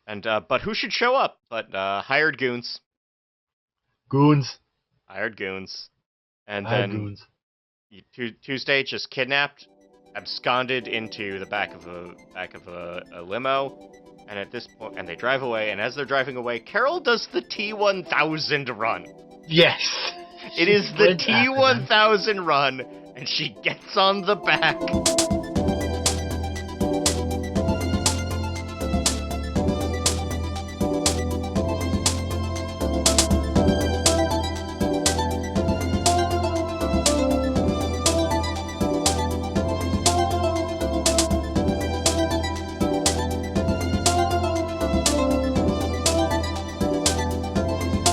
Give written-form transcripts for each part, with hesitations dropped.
And but who should show up? But hired goons, Goons. hired goons, and I had then goons. Tuesday just kidnapped, absconded into the back of a limo, and at this point, and they drive away. And as they're driving away, Carole does the T1000 run. Yes. It She is the sprints after them. T1000 run, and she gets on the back.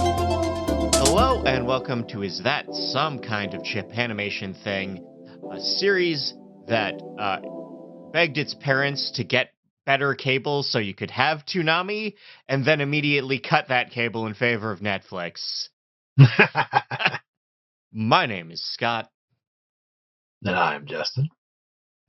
Hello, and welcome to Is That Some Kind of Chip Animation Thing, a series that begged its parents to get better cable so you could have Toonami, and then immediately cut that cable in favor of Netflix. My name is Scott. And I'm Justin.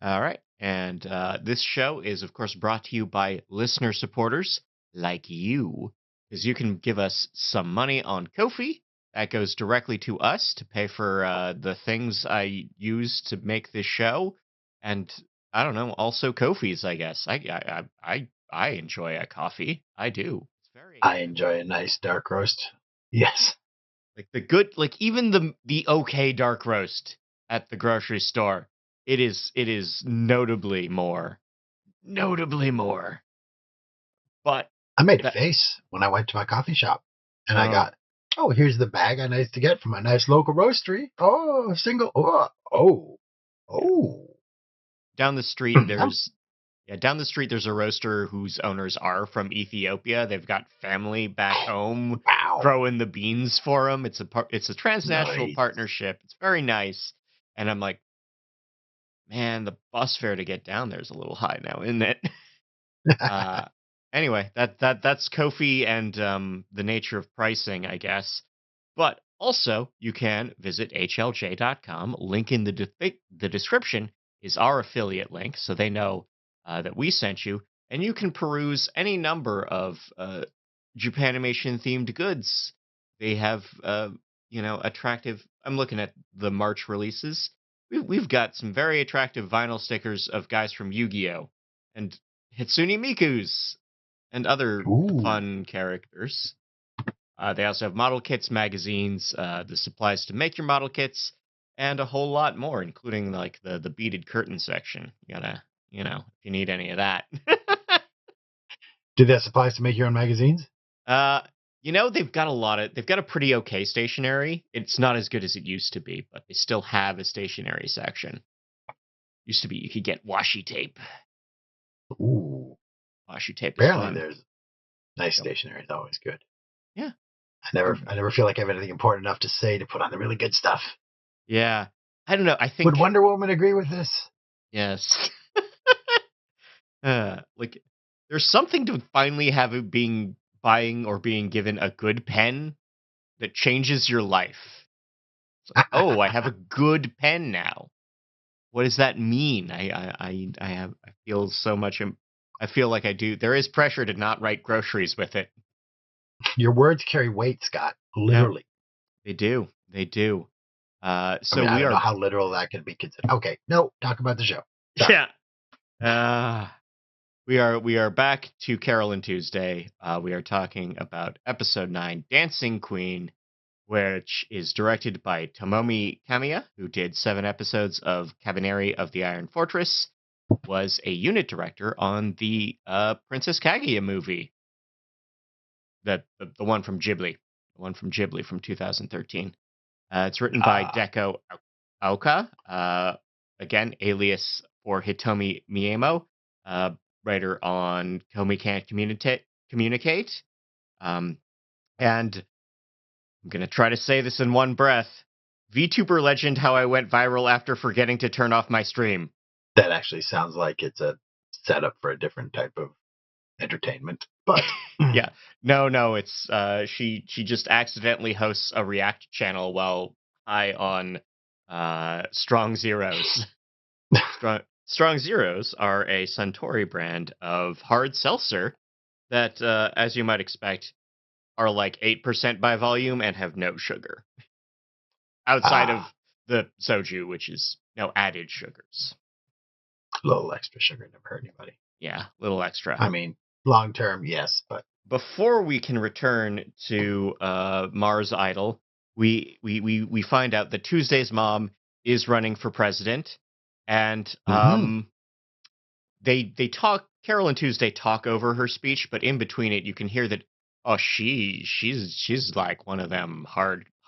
All right, and this show is, of course, brought to you by listener supporters like you, because you can give us some money on Ko-fi. That goes directly to us to pay for the things I use to make this show, and I don't know, also Ko-fi's, I guess. I enjoy a coffee. I do. It's very I enjoy a nice dark roast. Yes. like the good, like even the okay dark roast at the grocery store. It is notably more, but I made a that face when I went to my coffee shop. And I oh got, here's the bag I nice to get from a nice local roastery. Oh, single. Oh. down the street I'm- down the street there's a roaster whose owners are from Ethiopia. They've got family back home Wow. growing the beans for them. It's a transnational Nice. partnership. It's very nice, and I'm like, man, the bus fare to get down there is a little high now, isn't it? Anyway, that's Ko-fi and the nature of pricing, I guess. But also, you can visit hlj.com. Link in the description is our affiliate link, so they know that we sent you, and you can peruse any number of Japanimation themed goods. They have attractive. I'm looking at the March releases. We've got some very attractive vinyl stickers of guys from Yu-Gi-Oh! And Hitsune Miku's and other Ooh. fun characters. They also have model kits, magazines, the supplies to make your model kits, and a whole lot more, including like the beaded curtain section. You gotta, if you need any of that. Do that supplies to make your own magazines? They've got a pretty okay stationery. It's not as good as it used to be, but they still have a stationery section. Used to be you could get washi tape. Ooh. Washi tape is Apparently fun. there's nice stationery. It's always good. Yeah. I never feel like I have anything important enough to say to put on the really good stuff. Yeah. I don't know. I think Would Wonder Woman agree with this? yes. Like there's something to finally buying or being given a good pen that changes your life. It's like, oh, I have a good pen now. What does that mean? I feel so much. I feel like I do. There is pressure to not write groceries with it. Your words carry weight, Scott. Yeah, Literally. they do. They do. I So mean, I we don't know are. how literal that can be considered. Okay, no, talk about the show. Sorry. Yeah. We are back to Carole and Tuesday. We are talking about episode 9, Dancing Queen, which is directed by Tomomi Kamiya, who did 7 episodes of Cabaneri of the Iron Fortress, was a unit director on the Princess Kaguya movie, the one from Ghibli, from 2013. It's written by Deko Aoka, again, alias for Hitomi Miemo, writer on Komi Can't Communicate. And I'm going to try to say this in one breath. VTuber legend how I went viral after forgetting to turn off my stream. That actually sounds like it's a setup for a different type of entertainment. But Yeah. No, it's she just accidentally hosts a React channel while high on Strong Zeros. Strong Zeros are a Suntory brand of hard seltzer that, as you might expect, are like 8% by volume and have no sugar outside of Ah, the soju, which is no added sugars. a little extra sugar never hurt anybody. Yeah, little extra. I mean, long term, yes, but Before we can return to Mars Idol, we find out that Tuesday's mom is running for president, and hmm they talk. Carol and Tuesday talk over her speech, but in between it, you can hear that. Oh, she's like one of them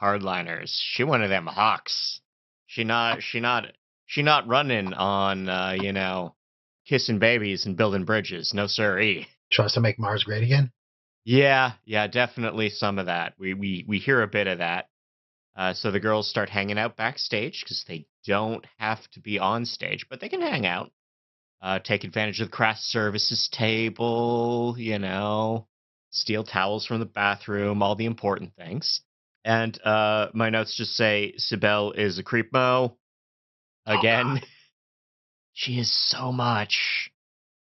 hardliners. She one of them hawks. She not running on kissing babies and building bridges. No siree. she wants to make Mars great again. Yeah, definitely some of that. We hear a bit of that. So the girls start hanging out backstage because they don't have to be on stage, but they can hang out. Take advantage of the craft services table, steal towels from the bathroom, all the important things. And my notes just say Sibel is a creep mo. Oh Again, God, she is so much.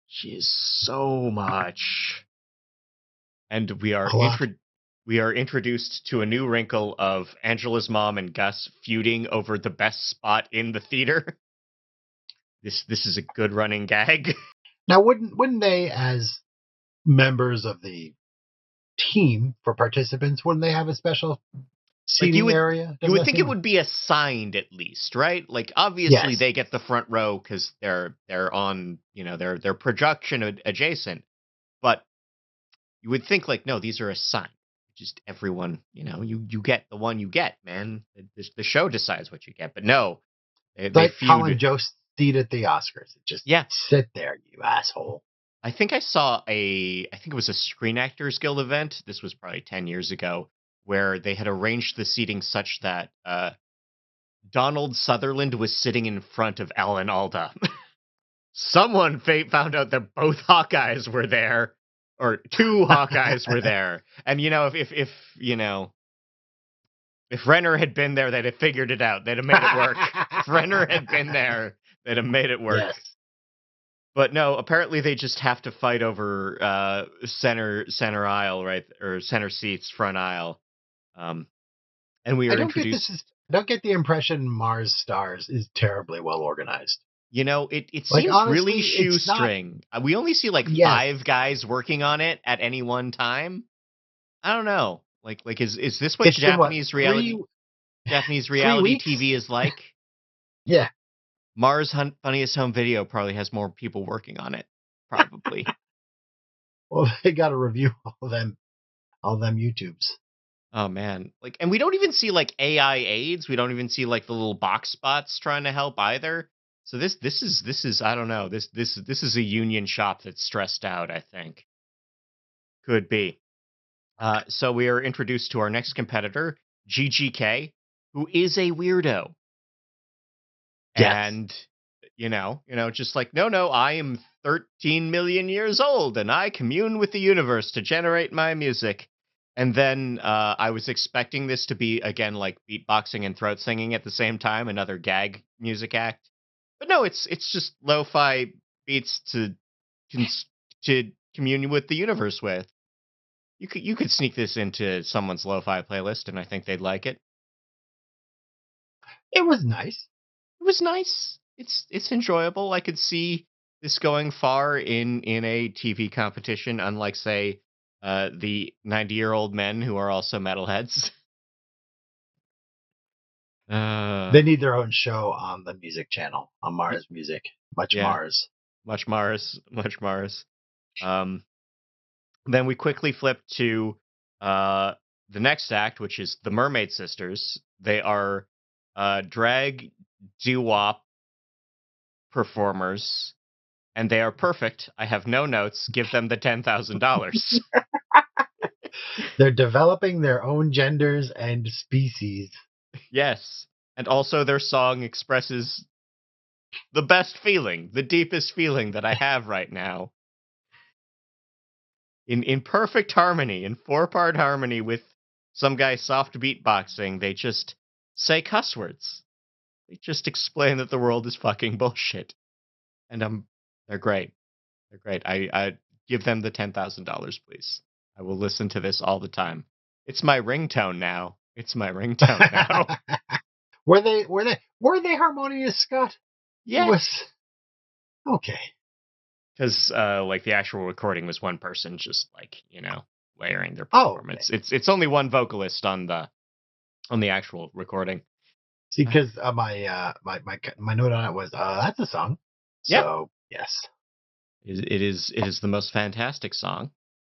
She is so much. And a lot. we are introduced to a new wrinkle of Angela's mom and Gus feuding over the best spot in the theater. This is a good running gag. Now, wouldn't they, as members of the team for participants, wouldn't they have a special Like seating area? you Doesn't would that think it seem? would be assigned at least, right? Like obviously Yes. they get the front row because they're on they're production adjacent, but you would think like no, these are assigned. Just everyone, you get the one you get, man. The show decides what you get, but no, It's they like Colin feud. Jost's seat at the Oscars. Just Yeah, sit there, you asshole. I think I think it was a Screen Actors Guild event. This was probably 10 years ago, where they had arranged the seating such that Donald Sutherland was sitting in front of Alan Alda. Someone found out that both Hawkeyes were there, or two Hawkeyes were there. And if Renner had been there, they'd have figured it out. They'd have made it work. If Renner had been there, they'd have made it work. Yes. But no, apparently they just have to fight over center aisle, right, or center seats, front aisle. Um, and we I are don't get introduced. this. I don't get the impression Mars Stars is terribly well organized. It Like seems really honestly, it's not. shoestring. We only see like Yes, five guys working on it at any one time. I don't know. Like is this what it's been what Japanese three three reality weeks? TV is like? Yeah. Mars Funniest Home Video probably has more people working on it. Probably. Well, they got to review all them YouTubes. Oh man. Like, and we don't even see like AI aides. We don't even see like the little box spots trying to help either. So this is I don't know. This is a union shop that's stressed out, I think. Could be. So we are introduced to our next competitor, GGK, who is a weirdo. Yes. And just like, no, I am 13 million years old and I commune with the universe to generate my music. And then I was expecting this to be again like beatboxing and throat singing at the same time, another gag music act. But no, it's just lo-fi beats cons- to commune with the universe with. You could sneak this into someone's lo-fi playlist, and I think they'd like it. It was nice. It was nice. It's enjoyable. I could see this going far in a TV competition, unlike say the 90-year-old men who are also metalheads. Uh, They need their own show on the music channel on y- Mars Music. Much yeah, Mars. much Mars, much Mars. Um, then we quickly flip to uh, the next act, which is the Mermaid Sisters. They are drag doo-wop performers, and they are perfect. I have no notes. Give them the $10,000. They're developing their own genders and species. Yes. And also their song expresses the best feeling, the deepest feeling that I have right now. In perfect harmony, in four-part harmony with some guy soft beatboxing, they just say cuss words. They just explain that the world is fucking bullshit. And they're great. They're great. give them the $10,000, please. I will listen to this all the time. It's my ringtone now. It's my ringtone now. Were they harmonious, Scott? Yeah. Okay. Because like the actual recording was one person just like, layering their Oh, performance. It's only one vocalist on the actual recording. see, because my note on it was that's a song. Yeah. So yes, It is the most fantastic song.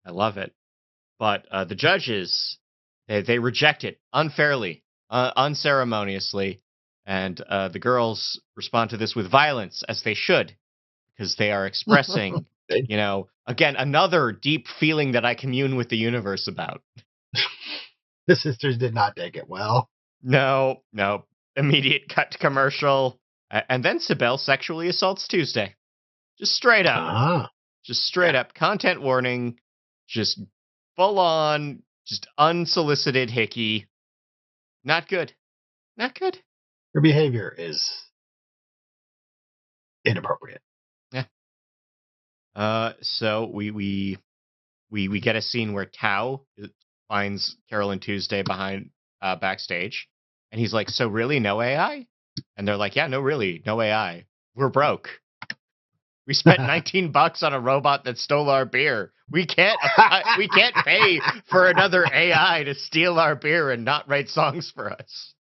I love it. But the judges, they reject it unfairly, unceremoniously, and the girls respond to this with violence, as they should, because they are expressing, again, another deep feeling that I commune with the universe about. the sisters did not take it well. No. Immediate cut to commercial. And then Sibel sexually assaults Tuesday. Just straight up. Just straight up. Content warning. Just full on. Just unsolicited hickey. Not good. Not good. Her behavior is inappropriate. Yeah. So we get a scene where Tao finds Carole and Tuesday behind backstage, and he's like, "So really, no AI?" And they're like, "Yeah, no, really, no AI. We're broke. We spent $19 on a robot that stole our beer. We can't pay for another AI to steal our beer and not write songs for us."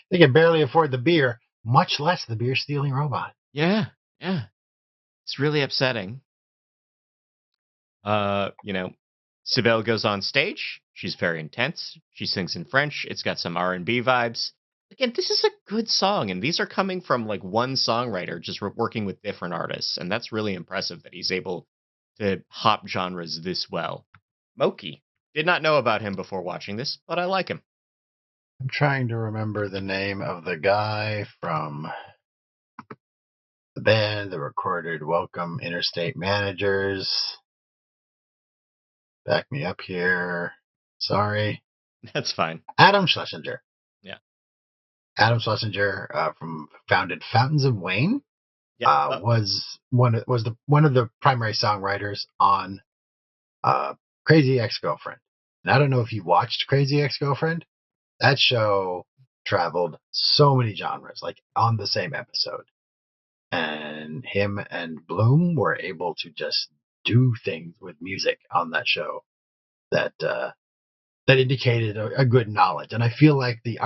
They can barely afford the beer, much less the beer stealing robot. Yeah. It's really upsetting. Sibel goes on stage. She's very intense. She sings in French. It's got some R&B vibes. Again, this is a good song, and these are coming from like one songwriter just working with different artists, and that's really impressive that he's able to hop genres this well. Moki. Did not know about him before watching this, but I like him. I'm trying to remember the name of the guy from the band that recorded Welcome Interstate Managers. Back me up here. Sorry. That's fine. Adam Schlesinger. Yeah. Adam Schlesinger founded Fountains of Wayne. Yeah. Was one of the primary songwriters on Crazy Ex-Girlfriend. And I don't know if you watched Crazy Ex-Girlfriend. That show traveled so many genres, like on the same episode. And him and Bloom were able to just do things with music on that show that indicated a good knowledge. And I feel like the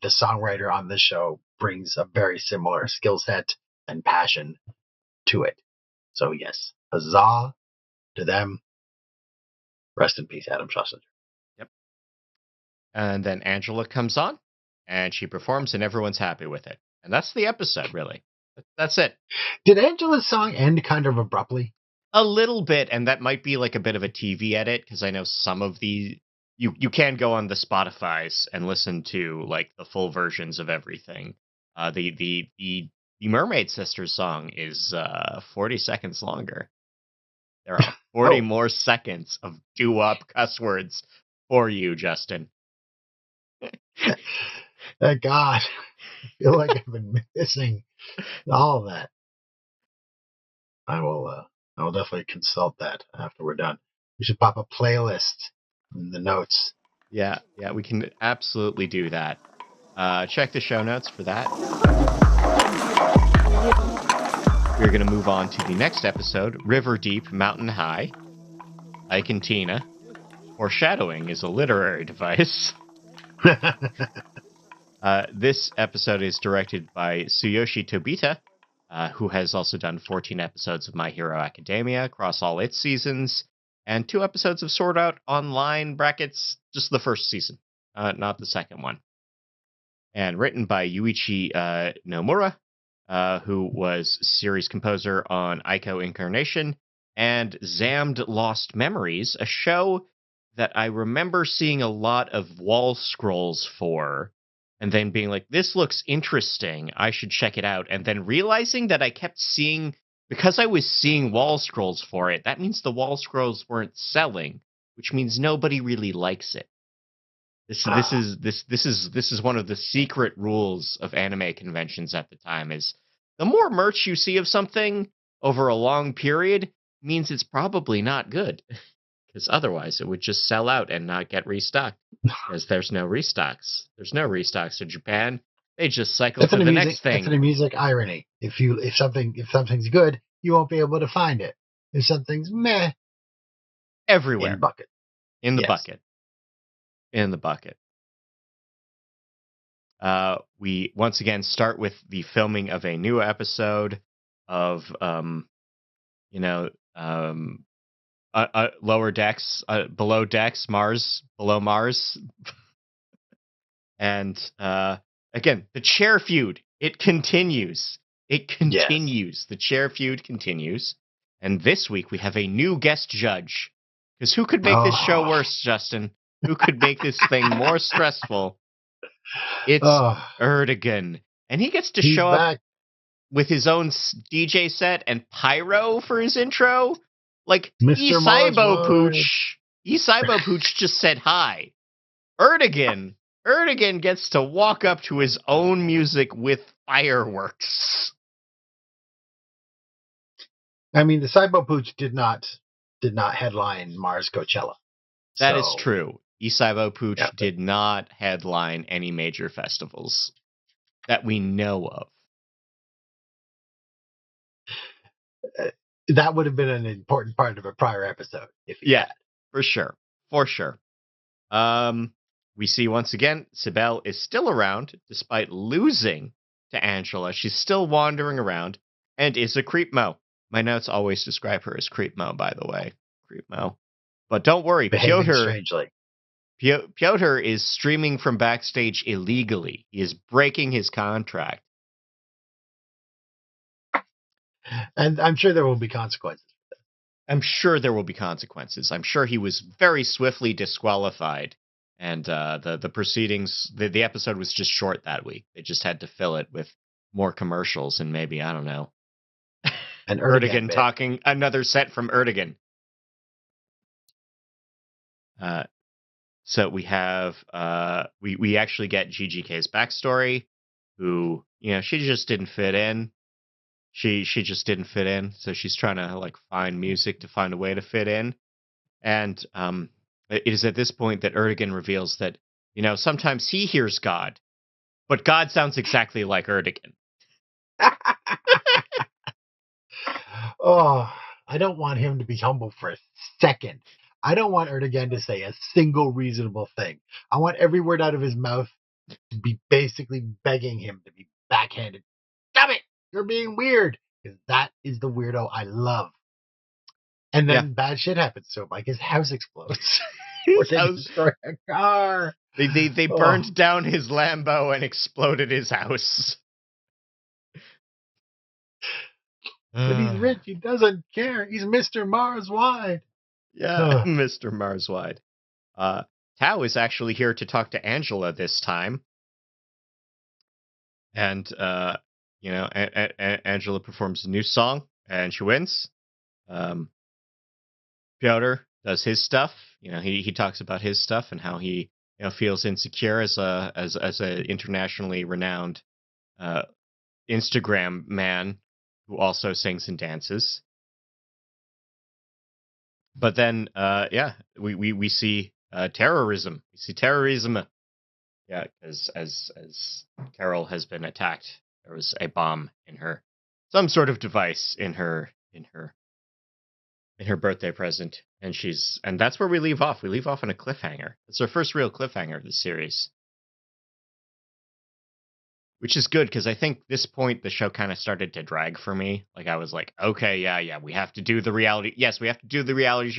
songwriter on this show brings a very similar skill set and passion to it. So yes, huzzah to them. Rest in peace, Adam Schlesinger. Yep. And then Angela comes on, and she performs, and everyone's happy with it. And that's the episode, really. That's it. Did Angela's song end kind of abruptly? A little bit, and that might be like a bit of a TV edit, because I know some of the... You can go on the Spotifys and listen to like the full versions of everything. The Mermaid Sisters song is 40 seconds longer. There are 40 more seconds of doo-wop cuss words for you, Justin. Thank God. I feel like I've been missing all of that. I will definitely consult that after we're done. We should pop a playlist in the notes. Yeah, we can absolutely do that. Check the show notes for that. We're going to move on to the next episode, River Deep, Mountain High. Ike and Tina. Foreshadowing is a literary device. This episode is directed by Tsuyoshi Tobita, who has also done 14 episodes of My Hero Academia across all its seasons, and 2 episodes of Sword Art Online, brackets, just the first season, not the second one. And written by Yuichi Nomura, who was series composer on Aiko Incarnation and Zammed Lost Memories, a show that I remember seeing a lot of wall scrolls for, and then being like, this looks interesting, I should check it out, and then realizing that I kept seeing, because I was seeing wall scrolls for it, that means the wall scrolls weren't selling, which means nobody really likes it. This is one of the secret rules of anime conventions at the time, is the more merch you see of something over a long period, means it's probably not good, because otherwise it would just sell out and not get restocked. Because there's no restocks. There's no restocks in Japan. They just cycle to the next That's an thing amusing irony. If something's good, you won't be able to find it. If something's meh, in everywhere bucket. in the Yes. bucket. In the bucket. We once again start with the filming of a new episode of lower decks, below decks, Mars, below Mars. And again, the chair feud, it continues. It continues. Yes. The chair feud continues. And this week we have a new guest judge. Because who could make this show worse, Justin? Who could make this thing more stressful? It's Erdogan. And he gets to show up with his own DJ set and pyro for his intro. Like, Isaibo Pooch just said hi. Erdogan gets to walk up to his own music with fireworks. I mean, the Saibo Pooch did not headline Mars Coachella. That is true. Isaibo Pooch did not headline any major festivals that we know of. That would have been an important part of a prior episode. If he had. For sure. We see once again, Sibel is still around despite losing to Angela. She's still wandering around and is a creep mo. My notes always describe her as creep mo, by the way. Creep mo. But don't worry, Piotr is streaming from backstage illegally. He is breaking his contract. And I'm sure there will be consequences. I'm sure he was very swiftly disqualified. And the proceedings, the episode was just short that week. They just had to fill it with more commercials and maybe, I don't know. And Erdogan talking, another set from Erdogan. So we have, we actually get GGK's backstory, who, she just didn't fit in. She just didn't fit in. So she's trying to find music to find a way to fit in. And, it is at this point that Erdogan reveals that, sometimes he hears God, but God sounds exactly like Erdogan. I don't want him to be humble for a second. I don't want Erdogan to say a single reasonable thing. I want every word out of his mouth to be basically begging him to be backhanded. Stop it! You're being weird! Because that is the weirdo I love. And then bad shit happens to him, like his house explodes. Or they destroy a car. They burned down his Lambo and exploded his house. But he's rich. He doesn't care. He's Mr. Mars Wide. Yeah, Mr. Mars Wide. Tao is actually here to talk to Angela this time. And, Angela performs a new song, and she wins. Piotr does his stuff. He talks about his stuff and how he feels insecure as a internationally renowned Instagram man who also sings and dances. But then we see terrorism. We see terrorism. Yeah, as Carole has been attacked. There was a bomb in her, some sort of device in her birthday present, and that's where we leave off. We leave off on a cliffhanger. It's our first real cliffhanger of the series, which is good because I think this point the show kind of started to drag for me. I was like, okay, we have to do the reality. Yes, we have to do the reality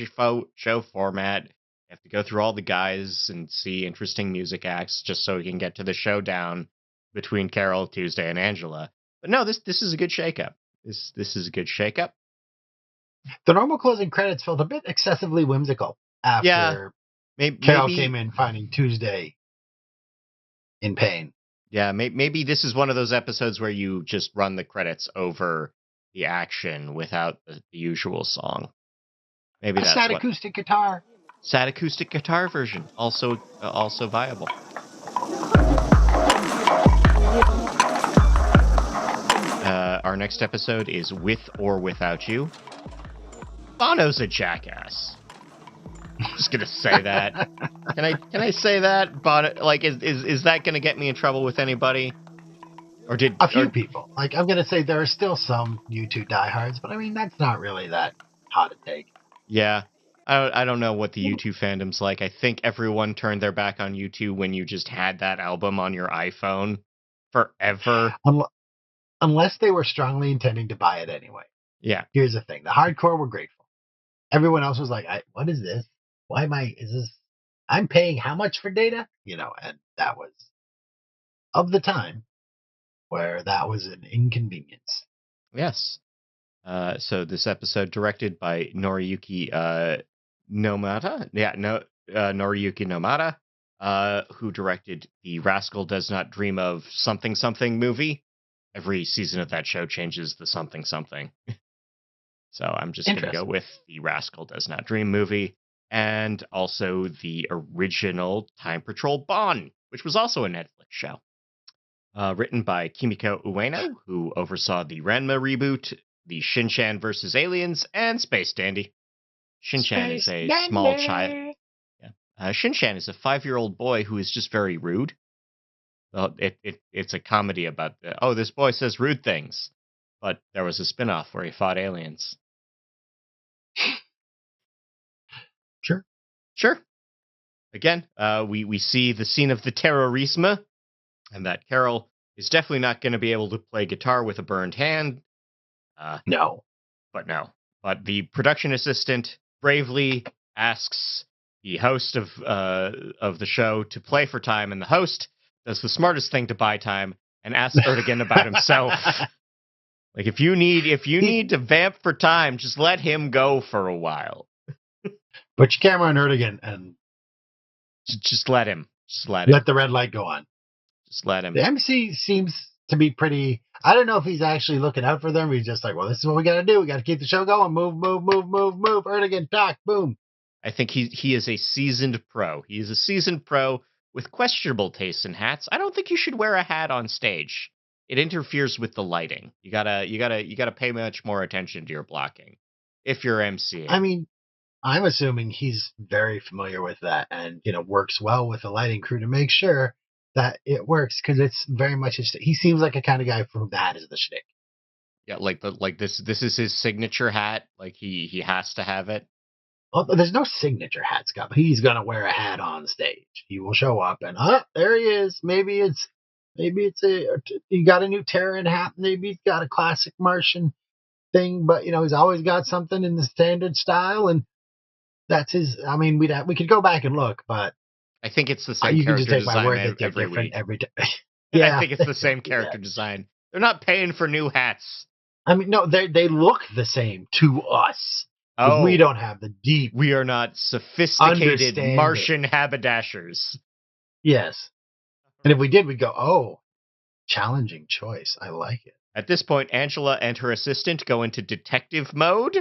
show format. We have to go through all the guys and see interesting music acts just so we can get to the showdown between Carole, Tuesday, and Angela. But no, this is a good shakeup. This is a good shakeup. The normal closing credits felt a bit excessively whimsical after Carole came in finding Tuesday in pain. Yeah, maybe this is one of those episodes where you just run the credits over the action without the usual song. Maybe that's sad acoustic guitar. Sad acoustic guitar version, also viable. Our next episode is With or Without You. Bono's a jackass. Just gonna say that. Can I say that? Bono, like, is that gonna get me in trouble with anybody? A few people. Like, I'm gonna say there are still some YouTube diehards, but I mean that's not really that hot a take. Yeah. I don't know what the YouTube fandom's like. I think everyone turned their back on YouTube when you just had that album on your iPhone forever. Unless they were strongly intending to buy it anyway. Yeah. Here's the thing: the hardcore were grateful. Everyone else was like, "What is this? Why am I? Is this? I'm paying how much for data? You know?" And that was of the time where that was an inconvenience. Yes. So this episode directed by Noriyuki Nomata. Yeah, no, Noriyuki Nomata, who directed the Rascal Does Not Dream of Something Something movie. Every season of that show changes the something something. So I'm just going to go Interesting. with the Rascal Does Not Dream movie and also the original Time Patrol Bond, which was also a Netflix show. Written by Kimiko Ueno, who oversaw the Ranma reboot, the Shinchan vs. Aliens, and Space Dandy. Shinchan is Space a small child. Dandy. Yeah. Shinchan is a 5-year-old boy who is just very rude. Well, it's a comedy about, this boy says rude things. But there was a spin-off where he fought aliens. Sure. Sure. Again, we see the scene of the terrorisme, and that Carole is definitely not going to be able to play guitar with a burned hand. No. But no. But the production assistant bravely asks the host of the show to play for time, and the host does the smartest thing to buy time and asks Erdogan about himself. Like, if you need to vamp for time, just let him go for a while. Put your camera on Erdogan and Just let him. Just let him. let the red light go on. Just let him. The MC seems to be pretty. I don't know if he's actually looking out for them. He's just like, well, this is what we got to do. We got to keep the show going. Move, move, move, move, move. Erdogan, talk, boom. I think he is a seasoned pro. He is a seasoned pro with questionable taste in hats. I don't think you should wear a hat on stage. It interferes with the lighting. You gotta pay much more attention to your blocking if you're MCing. I mean, I'm assuming he's very familiar with that and, works well with the lighting crew to make sure that it works because it's very much he seems like a kind of guy for whom the hat is the shtick. Yeah, like this is his signature hat. Like he has to have it. Well, there's no signature hat, Scott, but he's gonna wear a hat on stage. He will show up and there he is. Maybe it's he got a new Terran hat. Maybe he's got a classic Martian thing, but he's always got something in the standard style, and that's his. I mean, we could go back and look, but I think it's the same you can just character take my word design that they're every different week. every time. I Yeah, think it's the same character design. They're not paying for new hats. I mean, no, they look the same to us. Oh, we don't have the deep. We are not sophisticated understanding. Martian haberdashers. Yes, and if we did, we'd go, oh, challenging choice. I like it. At this point, Angela and her assistant go into detective mode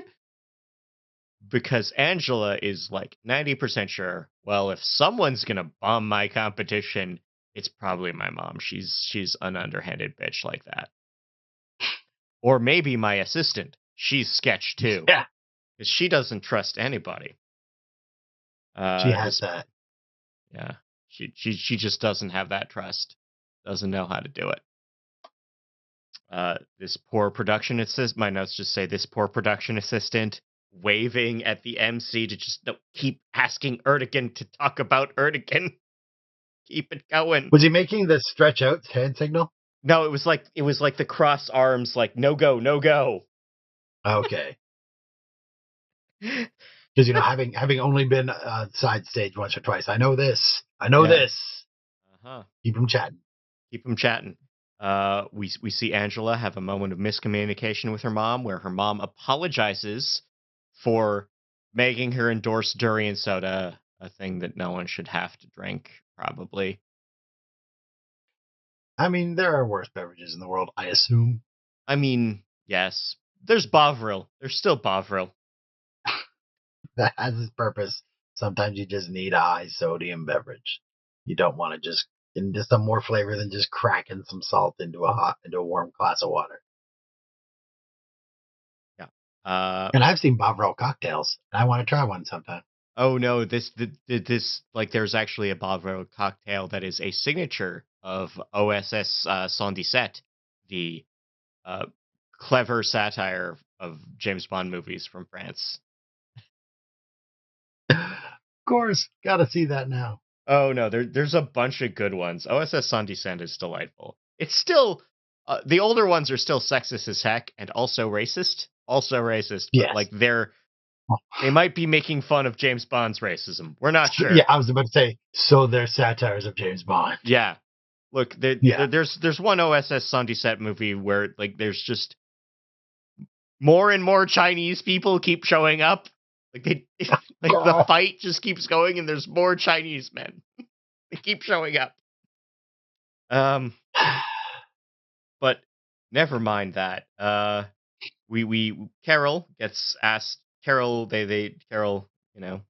because Angela is like 90% sure, well, if someone's going to bomb my competition, it's probably my mom. She's an underhanded bitch like that. Or maybe my assistant. She's sketch too. Yeah. Because she doesn't trust anybody. She has that. Yeah. She just doesn't have that trust. Doesn't know how to do it. This poor production assistant, my notes just say this poor production assistant waving at the MC to just keep asking Erdogan to talk about Erdogan. Keep it going. Was he making the stretch out hand signal? No, it was like the cross arms, like no go, no go. Okay. Because having only been side stage once or twice, I know this. This. Keep him chatting. Keep him chatting. We see Angela have a moment of miscommunication with her mom, where her mom apologizes for making her endorse durian soda, a thing that no one should have to drink, probably. I mean, there are worse beverages in the world, I assume. I mean, yes. There's Bovril. There's still Bovril. That has its purpose. Sometimes you just need a high sodium beverage. You don't want to just into some more flavor than just cracking some salt into a warm glass of water. Yeah. And I've seen Bovril cocktails. And I want to try one sometime. Oh no, this like there's actually a Bovril cocktail that is a signature of OSS 77, the uh, clever satire of James Bond movies from France. Of course, gotta see that now. Oh no, there's a bunch of good ones. OSS 77 is delightful. It's still the older ones are still sexist as heck and also racist, but Yes. like they might be making fun of James Bond's racism. We're not Yeah, sure. I was about to say, so they're satires of James Bond. Yeah. Look, Yeah. there's one OSS Sunday set movie where like there's just more and more Chinese people keep showing up. Like they like the God. fight just keeps going and there's more Chinese men. They keep showing up. But never mind that. We Carole gets asked. Carole, you know,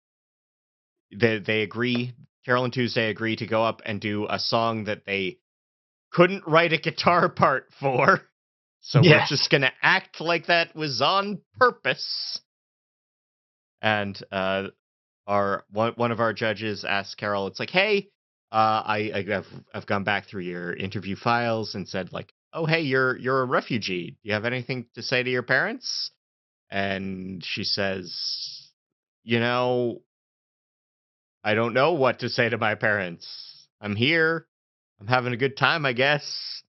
they agree. Carole and Tuesday agree to go up and do a song that they couldn't write a guitar part for. So we're Yes. just gonna act like that was on purpose. And our one of our judges asked Carole, it's like, hey, I've gone back through your interview files and said like, oh hey, you're a refugee. Do you have anything to say to your parents? And she says, you know, I don't know what to say to my parents. I'm here. I'm having a good time, I guess.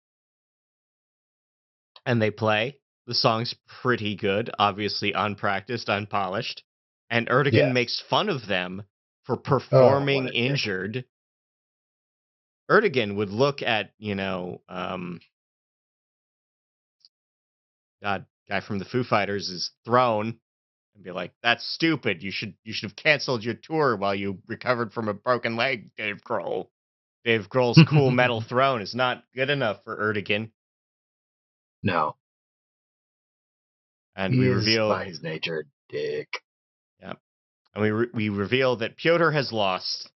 And they play. The song's pretty good, obviously unpracticed, unpolished. And Erdogan Yes. makes fun of them for Oh, what performing a dick. injured. Erdogan would look at, God, guy from the Foo Fighters' throne and be like, "That's stupid. You should have canceled your tour while you recovered from a broken leg, Dave Grohl. Dave Grohl's cool metal throne is not good enough for Erdogan." No, And he we is reveal, by his nature a dick. yeah, and we reveal that Pyotr has lost,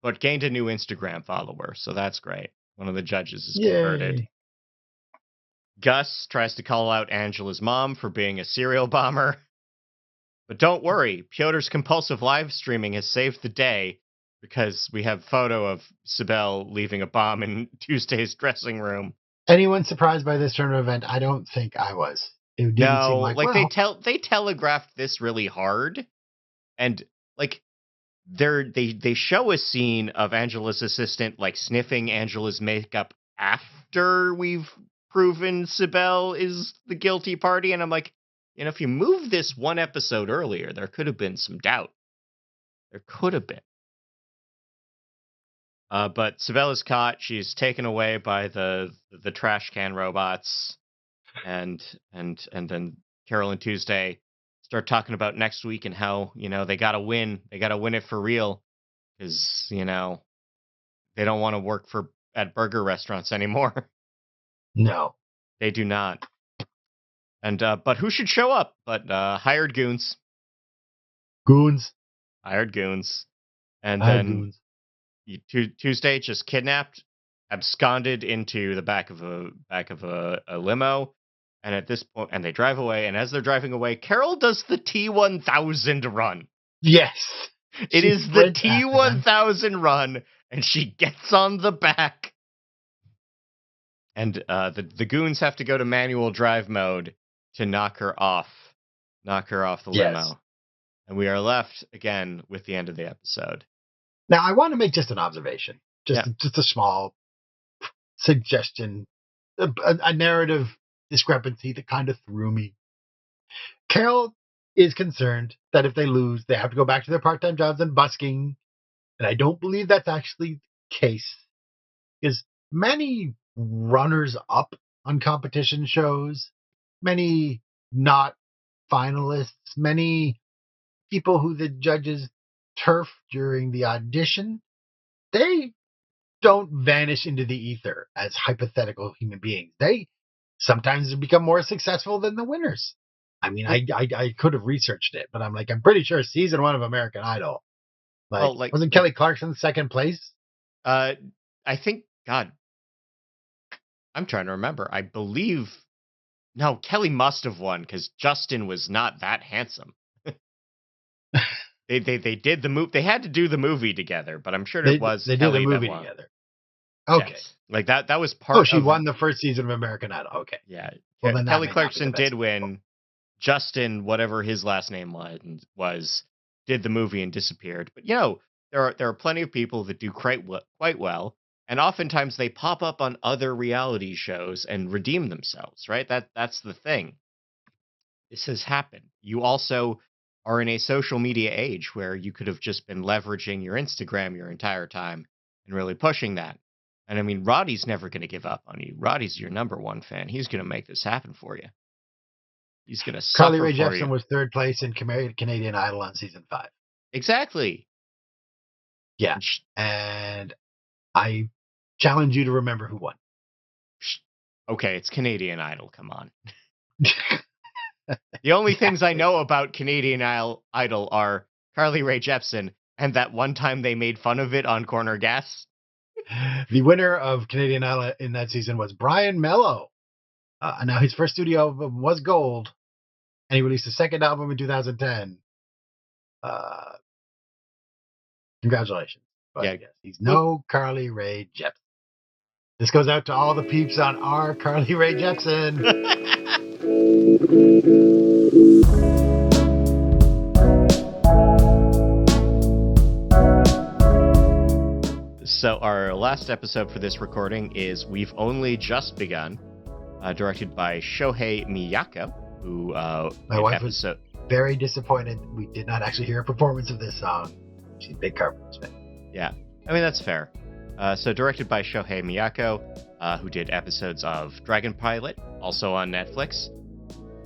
but gained a new Instagram follower, so that's great. One of the judges is converted. Yay. Gus tries to call out Angela's mom for being a serial bomber. But don't worry, Pyotr's compulsive live streaming has saved the day because we have photo of Sibel leaving a bomb in Tuesday's dressing room. Anyone surprised by this turn of event? I don't think I was. It didn't seem No, like, like well, they telegraphed this really hard, and like they show a scene of Angela's assistant like sniffing Angela's makeup after we've proven Sibel is the guilty party, and I'm like, if you move this one episode earlier, there could have been some doubt. There could have been. But Sibel is caught. She's taken away by the trash can robots, and and then Carole and Tuesday start talking about next week and how they gotta win. They gotta win it for real because they don't want to work at burger restaurants anymore. no. They do not. And but who should show up? But hired goons. Goons. Hired goons. And Hired then goons. Tuesday just kidnapped, absconded into the back of a limo, and at this point, and they drive away. And as they're driving away, Carole does the T-1000 run. Yes. It She is the sprints after them. T-1000 run, and she gets on the back. And the goons have to go to manual drive mode to knock her off the Yes. limo. And we are left again with the end of the episode. Now, I want to make just an observation, Yeah. just a small suggestion, a narrative discrepancy that kind of threw me. Carole is concerned that if they lose, they have to go back to their part-time jobs and busking, and I don't believe that's actually the case. Because many runners up on competition shows, many not finalists, many people who the judges turf during the audition, they don't vanish into the ether as hypothetical human beings. They sometimes become more successful than the winners. I mean, Well, I could have researched it, but I'm pretty sure season 1 of American Idol, like, like wasn't Kelly Clarkson second place? I think, God, I'm trying to remember. I believe No, Kelly must have won because Justin was not that handsome. They did the move. They had to do the movie together, but I'm sure it was They did the Kelly that movie won. together. Okay. Yes, like that was Oh, part she of. won the first season of American Idol. Okay. Yeah, Well, then that Kelly may not be the Clarkson best did example. win. Justin, whatever his last name was did the movie and disappeared. But there are plenty of people that do quite well, and oftentimes they pop up on other reality shows and redeem themselves. Right? That's the thing. This has happened. You also are in a social media age where you could have just been leveraging your Instagram your entire time and really pushing that. And I mean, Roddy's never going to give up on you. Roddy's your number one fan. He's going to make this happen for you. He's going to Carly suffer Rae for you. Jepsen was third place in Canadian Idol on season 5. Exactly. Yeah. And I challenge you to remember who won. Okay, it's Canadian Idol. Come on. The only things I know about Canadian Idol are Carly Rae Jepsen and that one time they made fun of it on Corner Gas. The winner of Canadian Idol in that season was Brian Mello. Now, his first studio album was gold, and he released a second album in 2010. Congratulations. But Yeah. yes, he's no Carly Rae Jepsen. This goes out to all the peeps on our Carly Rae Jepsen. So our last episode for this recording is We've Only Just Begun, directed by Shohei Miyako, who My wife was very disappointed we did not actually hear a performance of this song. She's a big Carpenters fan. Yeah, I mean, that's fair. So directed by Shohei Miyako, who did episodes of Dragon Pilot, also on Netflix.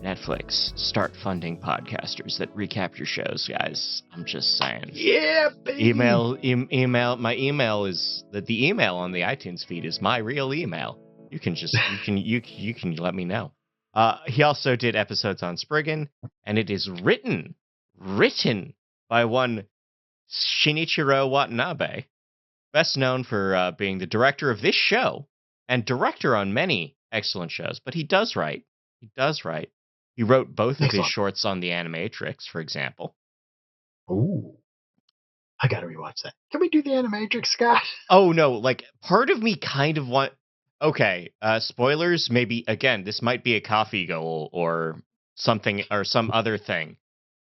Netflix, start funding podcasters that recap your shows, guys. I'm just saying. Yeah, baby. Email. My email is the email on the iTunes feed is my real email. You can just you can let me know. He also did episodes on Spriggan, and it is written by one Shinichiro Watanabe, best known for being the director of this show and director on many excellent shows. But he does write. He wrote both of his shorts on the Animatrix, for example. Ooh. I gotta rewatch that. Can we do the Animatrix, Scott? Oh, no. Like, part of me kind of want... Okay, spoilers, maybe, again, this might be a coffee goal or something, or some other thing.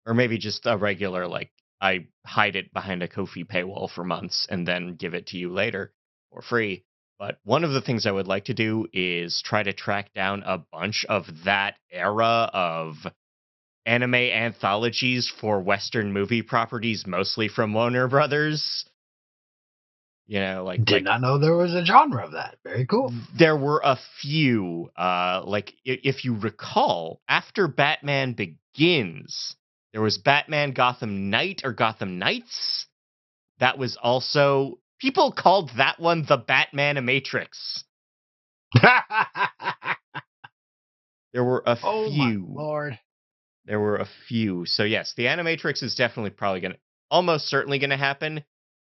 Or maybe just a regular, like, I hide it behind a Ko-fi paywall for months and then give it to you later for free. But one of the things I would like to do is try to track down a bunch of that era of anime anthologies for Western movie properties, mostly from Warner Brothers. Did not know there was a genre of that. Very cool. There were a few. If you recall, after Batman Begins, there was Batman Gotham Knight or Gotham Knights. That was also... People called that one the Batman-Matrix. There were a few. Oh, my Lord. There were a few. So, yes, the Animatrix is definitely almost certainly going to happen,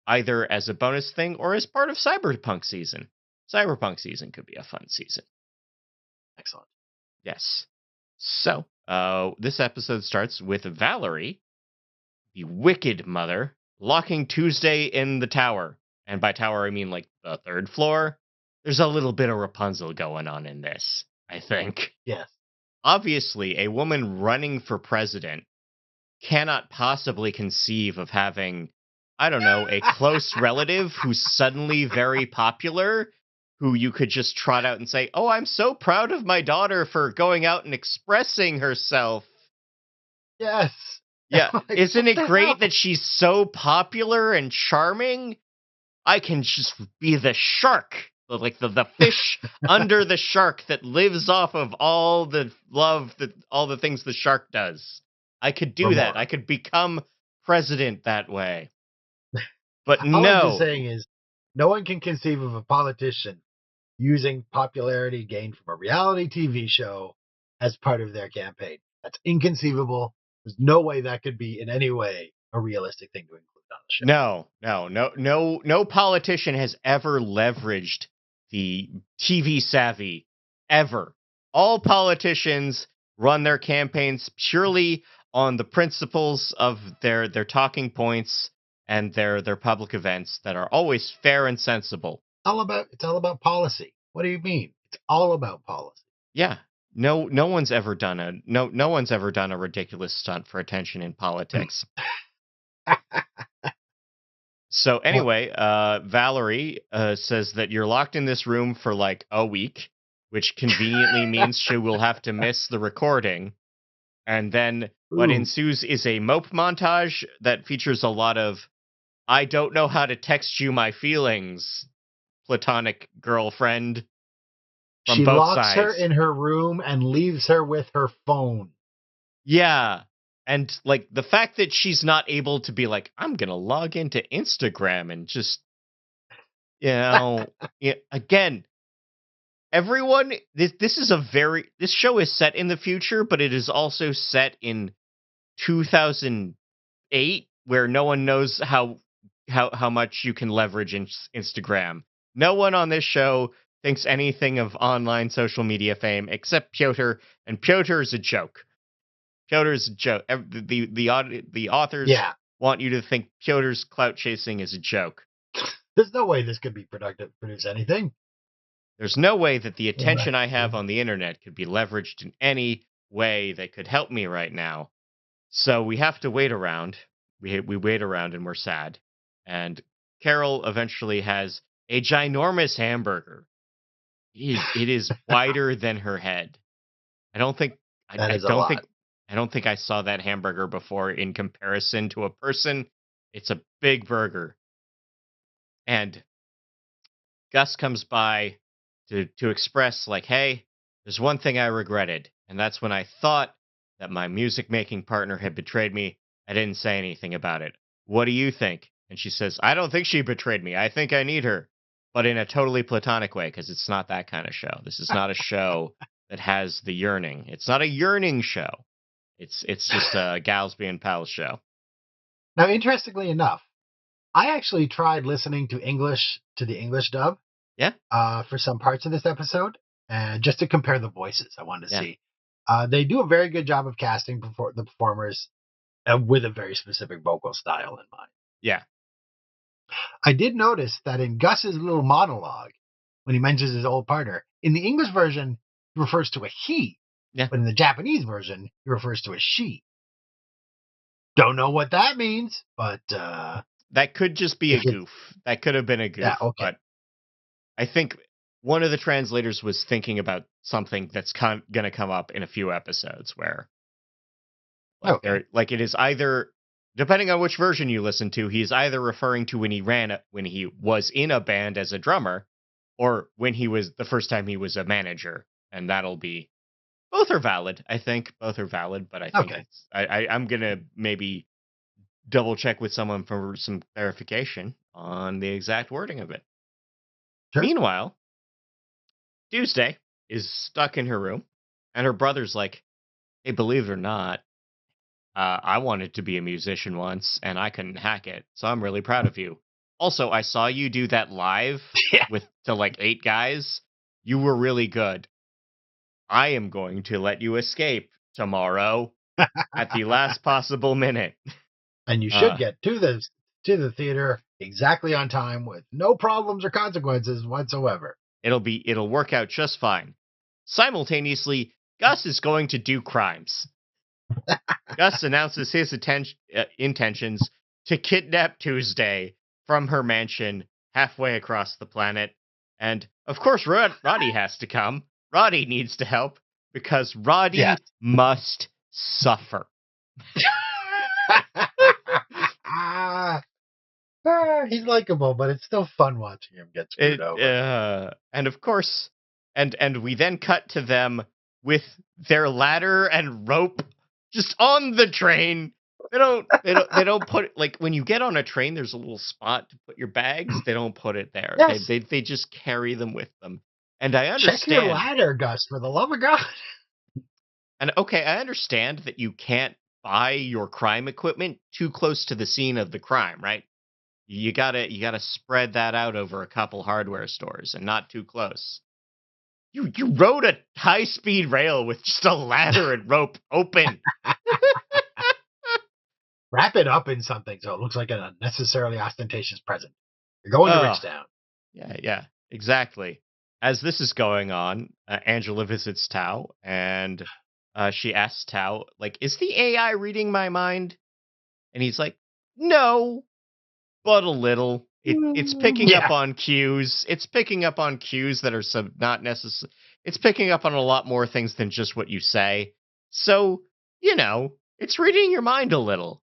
either as a bonus thing or as part of Cyberpunk season. Cyberpunk season could be a fun season. Excellent. Yes. So, this episode starts with Valerie, the Wicked Mother, locking Tuesday in the tower. And by tower, I mean, like, the 3rd floor. There's a little bit of Rapunzel going on in this, I think. Yes. Obviously, a woman running for president cannot possibly conceive of having, I don't know, a close relative who's suddenly very popular, who you could just trot out and say, oh, I'm so proud of my daughter for going out and expressing herself. Yes. Yeah, isn't it great that she's so popular and charming? I can just be the shark, like the fish under the shark that lives off of all the love, all the things the shark does. I could do that. I could become president that way. But no. All I'm just saying is, no one can conceive of a politician using popularity gained from a reality TV show as part of their campaign. That's inconceivable. There's no way that could be in any way a realistic thing to include on the show. No politician has ever leveraged the TV savvy ever all politicians run their campaigns purely on the principles of their talking points and their public events that are always fair and sensible. It's all about policy. What do you mean? It's all about policy. Yeah. No one's ever done no one's ever done a ridiculous stunt for attention in politics. So Well, anyway, Valerie says that you're locked in this room for like a week, which conveniently means she will have to miss the recording. And then what ooh, ensues is a mope montage that features a lot of "I don't know how to text you my feelings," platonic girlfriend from she both locks her sides. in her room and leaves her with her phone. Yeah. And like the fact that she's not able to be like, I'm gonna log into Instagram and just, yeah, again, everyone, this is a very this show is set in the future, but it is also set in 2008, where no one knows how much you can leverage Instagram. No one on this show thinks anything of online social media fame except Piotr, and Piotr is a joke. Piotr is a joke. The authors Yeah, want you to think Piotr's clout chasing is a joke. there's no way this could be productive, produce anything. There's no way that the Well, attention I have on the internet could be leveraged in any way that could help me right now. So we have to wait around. We wait around and we're sad. And Carol eventually has a ginormous hamburger. It is wider than her head. I don't think I, that I is a don't think lot. I don't think I saw that hamburger before in comparison to a person. It's a big burger. And Gus comes by to express like, "Hey, there's one thing I regretted, and that's when I thought that my music making partner had betrayed me. I didn't say anything about it. What do you think?" And she says, "I don't think she betrayed me. I think I need her, but in a totally platonic way, because it's not that kind of show. This is not a show that has the yearning. It's not a yearning show. It's just a gals being pals show." Now, interestingly enough, I actually tried listening to the English dub Yeah, for some parts of this episode, and just to compare the voices. I wanted to yeah, see. They do a very good job of casting the performers with a very specific vocal style in mind. yeah, I did notice that in Gus's little monologue, when he mentions his old partner, in the English version, he refers to a he, yeah. but in the Japanese version, he refers to a she. Don't know what that means, but That could just be a if it's goof. That could have been a yeah, goof, okay, but I think one of the translators was thinking about something that's gonna come up in a few episodes where, like, okay, it is either, depending on which version you listen to, he's either referring to when he was in a band as a drummer, or when he was the first time he was a manager, and that'll be both are valid. I think both are valid, but I think okay, I'm gonna maybe double check with someone for some clarification on the exact wording of it. sure. Meanwhile, Tuesday is stuck in her room, and her brother's like, "Hey, believe it or not, I wanted to be a musician once, and I couldn't hack it, so I'm really proud of you. Also, I saw you do that live Yeah. with to like 8 guys. You were really good. I am going to let you escape tomorrow at the last possible minute." And you should Uh, get to the theater exactly on time with no problems or consequences whatsoever. it'll work out just fine. Simultaneously, Gus is going to do crimes. Gus announces his intentions to kidnap Tuesday from her mansion halfway across the planet. And of course, Roddy has to come. Roddy needs to help because Yes. Roddy must suffer. He's likable, but it's still fun watching him get screwed over. And of course, and we then cut to them with their ladder and rope just on the train. They don't put, like, when you get on a train, there's a little spot to put your bags. They don't put it there. They Yes. they they just carry them with them. And I Check your understand. ladder, Gus, for the love of God. And okay, I understand that you can't buy your crime equipment too close to the scene of the crime, right? You gotta spread that out over a couple hardware stores and not too close. You rode a high-speed rail with just a ladder and rope open. Wrap it up in something so it looks like an unnecessarily ostentatious present. You're going to Oh, Richtown. yeah, exactly. As this is going on, Angela visits Tao, and she asks Tao, like, is the AI reading my mind? And he's like, no, but a little. It's picking up Yeah. on cues. It's picking up on cues that are not necessary. It's picking up on a lot more things than just what you say. So, it's reading your mind a little.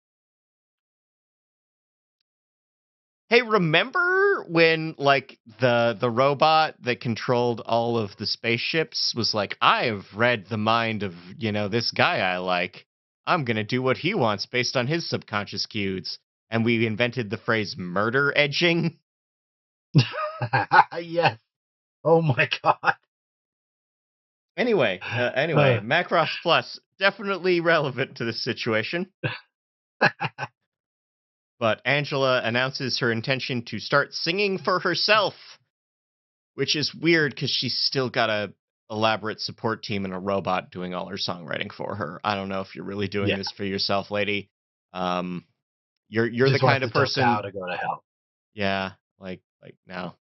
Hey, remember when like the robot that controlled all of the spaceships was like, I've read the mind of, this guy I like. I'm going to do what he wants based on his subconscious cues. And we invented the phrase murder edging. Yes. Oh my god. Anyway, Macross Plus definitely relevant to this situation. But Angela announces her intention to start singing for herself, which is weird because she's still got a elaborate support team and a robot doing all her songwriting for her. I don't know if you're really doing Yeah. this for yourself, lady. You're Just the wants kind to of tell Tao person. to go to hell. Yeah, like no.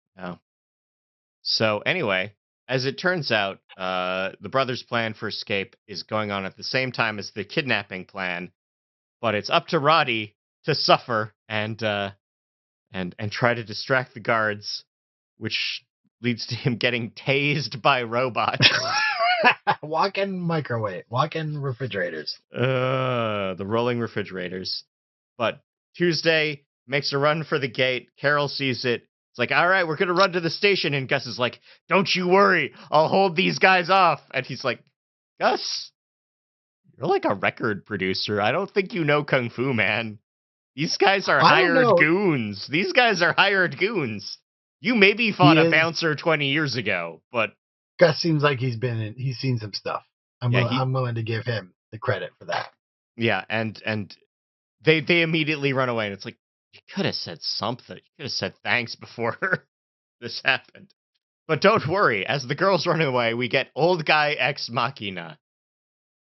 So anyway, as it turns out, the brothers' plan for escape is going on at the same time as the kidnapping plan, but it's up to Roddy to suffer and try to distract the guards, which leads to him getting tased by robots. Walk-in refrigerators. The rolling refrigerators. But Tuesday makes a run for the gate. Carole sees it. It's like, all right, we're going to run to the station. And Gus is like, don't you worry. I'll hold these guys off. And he's like, Gus, you're like a record producer. I don't think you know Kung Fu, man. These guys are I don't hired know. goons. These guys are hired goons. You maybe fought a bouncer 20 years ago, but Gus seems like he's seen some stuff. yeah, I'm willing to give him the credit for that. yeah, and they immediately run away, and it's like, you could have said something. You could have said thanks before this happened. But don't worry, as the girls run away, we get old guy ex machina.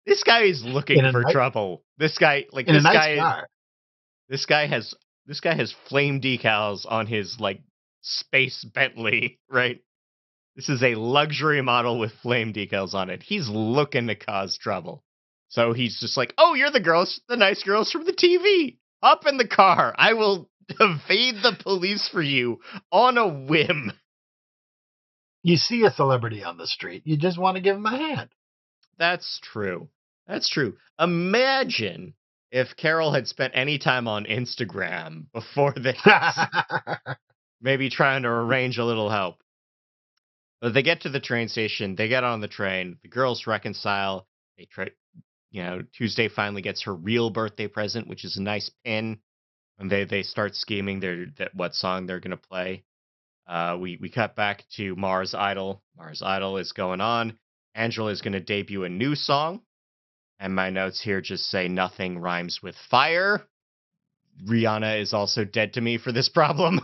This guy is looking for trouble. This guy, like in a nice car. This guy has flame decals on his like space Bentley, right? This is a luxury model with flame decals on it. He's looking to cause trouble. So he's just like, oh, you're the nice girls from the TV. Hop in the car. I will evade the police for you on a whim. You see a celebrity on the street, you just want to give him a hand. That's true. Imagine if Carole had spent any time on Instagram before this. Maybe trying to arrange a little help. But they get to the train station. They get on the train. The girls reconcile. They try, Tuesday finally gets her real birthday present, which is a nice pin. And they start scheming what song they're gonna play. We cut back to Mars Idol. Mars Idol is going on. Angela is gonna debut a new song. And my notes here just say nothing rhymes with fire. Rihanna is also dead to me for this problem.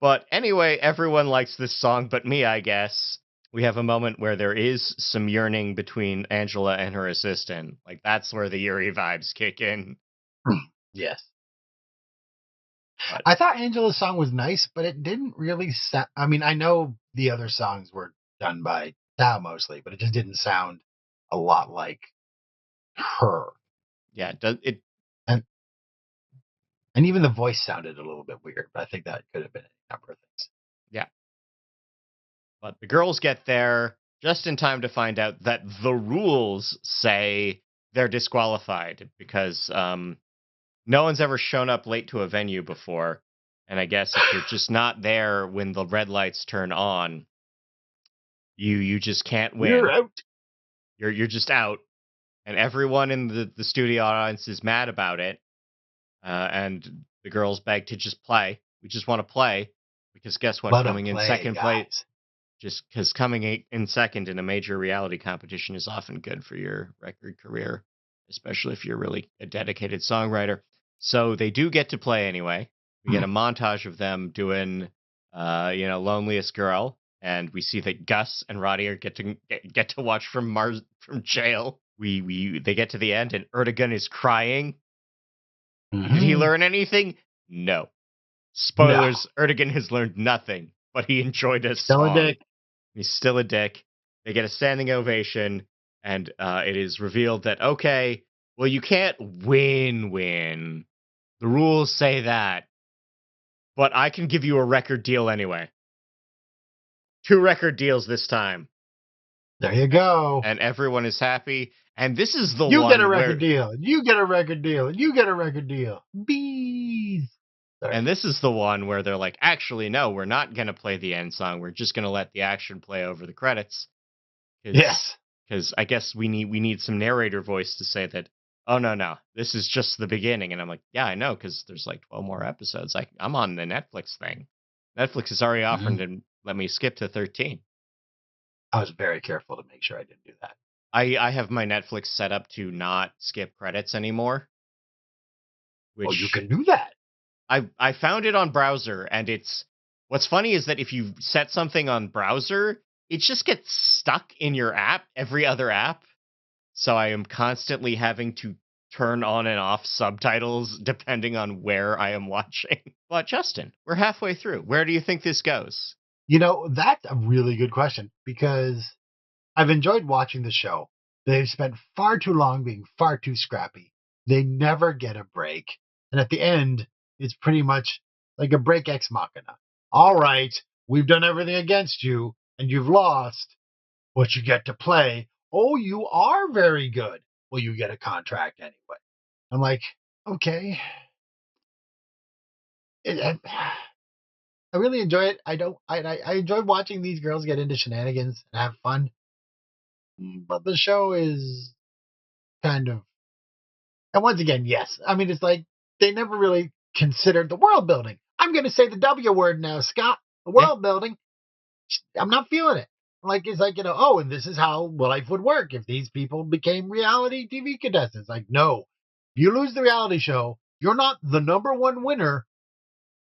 But anyway, everyone likes this song but me, I guess. We have a moment where there is some yearning between Angela and her assistant. Like, that's where the Yuri vibes kick in. Yes. But I thought Angela's song was nice, but it didn't really sound... I mean, I know the other songs were done by Tao mostly, but it just didn't sound a lot like her. Yeah, and even the voice sounded a little bit weird, but I think that could have been a number of things. Yeah. But the girls get there just in time to find out that the rules say they're disqualified because no one's ever shown up late to a venue before. And I guess if you're just not there when the red lights turn on, you just can't win. You're out. You're just out. And everyone in the studio audience is mad about it. And the girls beg to just play. We just want to play. Because guess what? Coming in second place. Just because coming in second in a major reality competition is often good for your record career, especially if you're really a dedicated songwriter. So they do get to play anyway. We get a montage of them doing, Loneliest Girl. and we see that Gus and Roddy are get to watch from Mars from jail. They get to the end, and Erdogan is crying. Did he Mhm. learn anything? No. No, Spoilers: Erdogan has learned nothing, but he enjoyed a still a song. dick. He's still a dick. They get a standing ovation, and it is revealed that, okay, well, you can't win. The rules say that, but I can give you a record deal anyway. 2 record deals this time, There you go. and everyone is happy. And this is the You get a one record where, deal. You get a record deal. You get a record deal. Bees. Sorry. and this is the one where they're like, actually, no, we're not gonna play the end song. We're just gonna let the action play over the credits. Yes. Because I guess we need some narrator voice to say that, oh no, this is just the beginning. And I'm like, yeah, I know, because there's like 12 more episodes. I'm on the Netflix thing. Netflix has already offered Mhm. to let me skip to 13. I was very careful to make sure I didn't do that. I have my Netflix set up to not skip credits anymore, Oh, you which can do that. I found it on browser, and it's what's funny is that if you set something on browser, it just gets stuck in your app, every other app. So I am constantly having to turn on and off subtitles depending on where I am watching. But Justin, we're halfway through. Where do you think this goes? That's a really good question because I've enjoyed watching the show. They've spent far too long being far too scrappy. They never get a break. And at the end, it's pretty much like a break ex machina. All right, we've done everything against you and you've lost, but you get to play. Oh, you are very good. Well, you get a contract anyway. I'm like, okay. It, I really enjoy it. I don't. I enjoy watching these girls get into shenanigans and have fun. But the show is kind of, and once again, yes. I mean, it's like they never really considered the world building. I'm going to say the W word now, Scott. The Yeah. world building. I'm not feeling it. Like it's like oh, and this is how life would work if these people became reality TV contestants. Like, no, you lose the reality show, you're not the number one winner.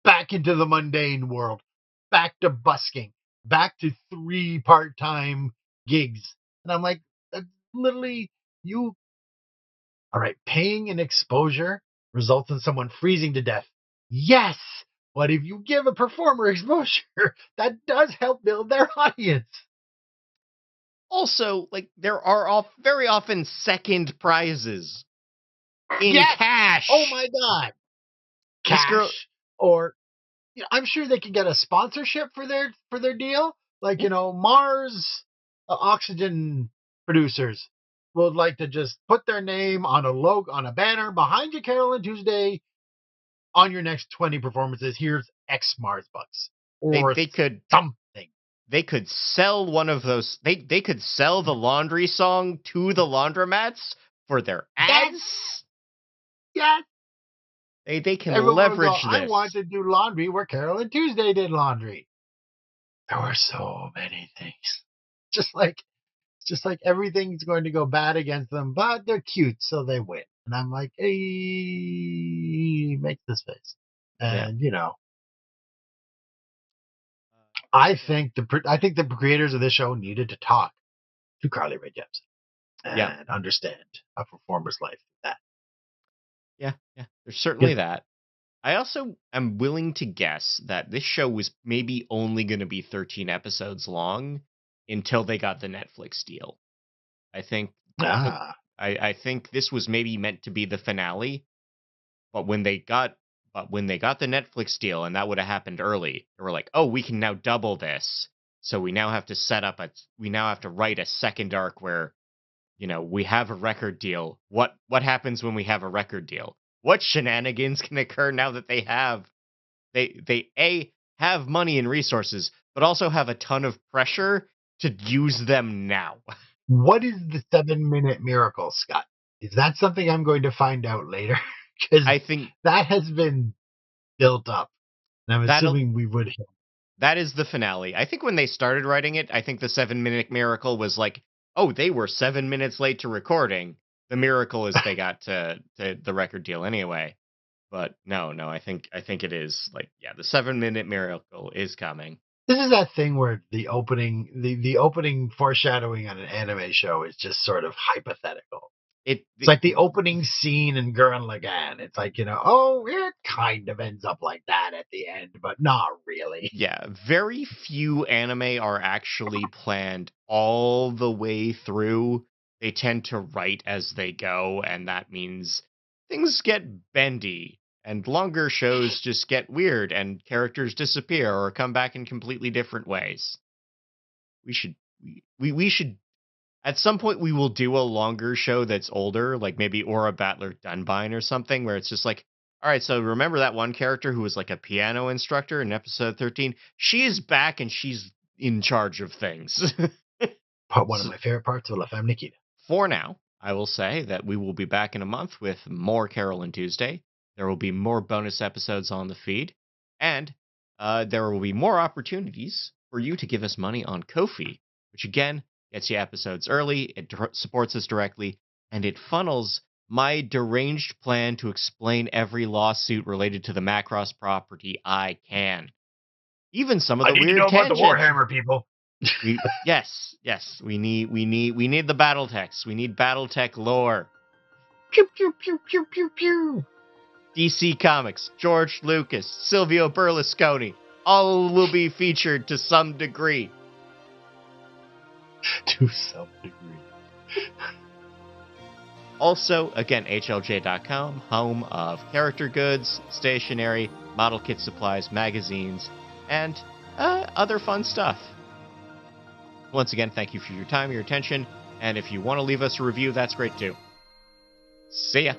Back into the mundane world, back to busking, back to 3 part-time gigs. And I'm like, that's literally you. All right, paying and exposure results in someone freezing to death. Yes, but if you give a performer exposure, that does help build their audience. Also, like there are very often second prizes in Yes. Oh cash. my God. This girl, Cash or I'm sure they could get a sponsorship for their deal. Like yeah, Mars oxygen producers would like to just put their name on a logo on a banner behind you, Carole and Tuesday, on your next 20 performances. Here's X Mars bucks they or they could something. they could sell one of those. They could sell the laundry song to the laundromats for their Yes, ads. yes. They can Everyone would go, leverage I want this. to do laundry where Carole and Tuesday did laundry. There were so many things. Just like It's just like everything's going to go bad against them, but they're cute, so they win. And I'm like, hey, make this face. Yeah. And Yeah. I think the creators of this show needed to talk to Carly Rae Jepsen Yeah. and understand a performer's life. That Yeah. There's certainly because that. I also am willing to guess that this show was maybe only going to be 13 episodes long until they got the Netflix deal. I think the ah I think this was maybe meant to be the finale, but when they got the Netflix deal and that would have happened early, they were like, "Oh, we can now double this." So we now have to write a second arc where, we have a record deal. What happens when we have a record deal? What shenanigans can occur now that they have money and resources, but also have a ton of pressure to use them now. what is the 7 minute miracle, Scott? Is that something I'm going to find out later? Because I think that has been built up, and I'm that'll assuming we would. that is the finale. I think when they started writing it, I think the 7 minute miracle was like, oh, they were 7 minutes late to recording. The miracle is they got to the record deal anyway. But no, I think it is like, yeah, the 7 minute miracle is coming. This is that thing where the opening foreshadowing on an anime show is just sort of hypothetical. It, It's like the opening scene in Gurren Lagann. It's like, oh, it kind of ends up like that at the end, but not really. yeah, very few anime are actually planned all the way through. They tend to write as they go, and that means things get bendy, and longer shows just get weird, and characters disappear or come back in completely different ways. We should we should at some point we will do a longer show that's older, like maybe Aura Battler Dunbine or something, where it's just like, all right, so remember that one character who was like a piano instructor in episode 13? She is back and she's in charge of things. But one of So, my favorite parts of La Femme Nikita. for now, I will say that we will be back in a month with more Carole and Tuesday. There will be more bonus episodes on the feed, and there will be more opportunities for you to give us money on Ko-fi, which again gets you episodes early, it supports us directly, and it funnels my deranged plan to explain every lawsuit related to the Macross property I can. Even some of I the need to weird know about the tangents. Warhammer, people. Yes, we need the battle text. We need battle tech lore. Pew pew pew pew pew pew. DC Comics, George Lucas, Silvio Berlusconi, all will be featured to some degree. To some degree. Also, again, HLJ.com, home of character goods, stationery, model kit supplies, magazines, and other fun stuff. Once again, thank you for your time, your attention, and if you want to leave us a review, that's great too. See ya.